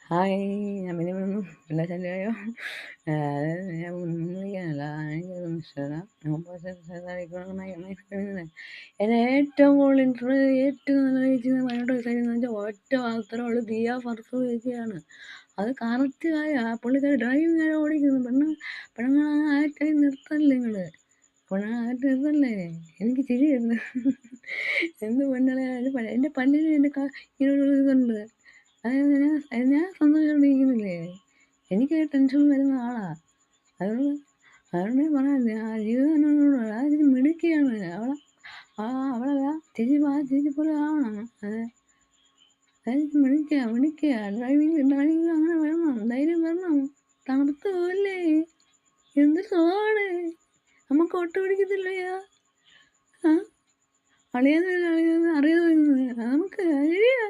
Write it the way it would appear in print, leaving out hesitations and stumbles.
Hi. ഞാൻ പിന്നെ പിള്ളേർ ശല്യമായോ? ഞാൻ ഒന്നും വിളിക്കാനല്ല. എനിക്കൊന്നും ഇഷ്ടമല്ല. എന്നെ ഏറ്റവും കൂടുതൽ ഏറ്റവും നല്ല ചേച്ചി പതിനെട്ട് വയസ്സായെന്ന് വെച്ചാൽ ഒറ്റ മാത്രമേ ഉള്ളൂ, ദിയ ഫർസു ചേച്ചിയാണ്. അത് കറക്റ്റായ പുള്ളിക്കാരി ഡ്രൈവിംഗ് ഓടിക്കുന്നു. പെണ്ണുങ്ങളെ ആയിട്ട് നിർത്തല്ലേ നിങ്ങൾ? പെണ്ണുങ്ങളായിട്ട് നിർത്തല്ലേ? എനിക്ക് ചിരി വരുന്നു. എന്ത് പെണ്ണുങ്ങളെ എൻ്റെ പല്ലിന് ഇങ്ങനൊരു ഇതുണ്ട്. അതായത് ഞാൻ സന്തോഷമായിട്ടിരിക്കുന്നില്ലേ? എനിക്ക് ടെൻഷൻ വരുന്ന ആളാ. അതുകൊണ്ട് അതുകൊണ്ട് പറയാം, ആ ജീവിതം ആ ചേച്ചി മിടുക്കിയാണ്. അവളല്ല ചേച്ചി, ആ ചേച്ചി പോലെ ആവണം. ചേച്ചി മിടുക്കിയ ഡ്രൈവിംഗ് അങ്ങനെ വരണം, ധൈര്യം വരണം. തണുത്ത് പോവല്ലേ? എന്ത് സുഖമാണ്, നമുക്ക് ഒട്ടു പിടിക്കത്തില്ലയോ? ആ അളിയാന്ന് അറിയാതെ നമുക്ക് ശരിയാ.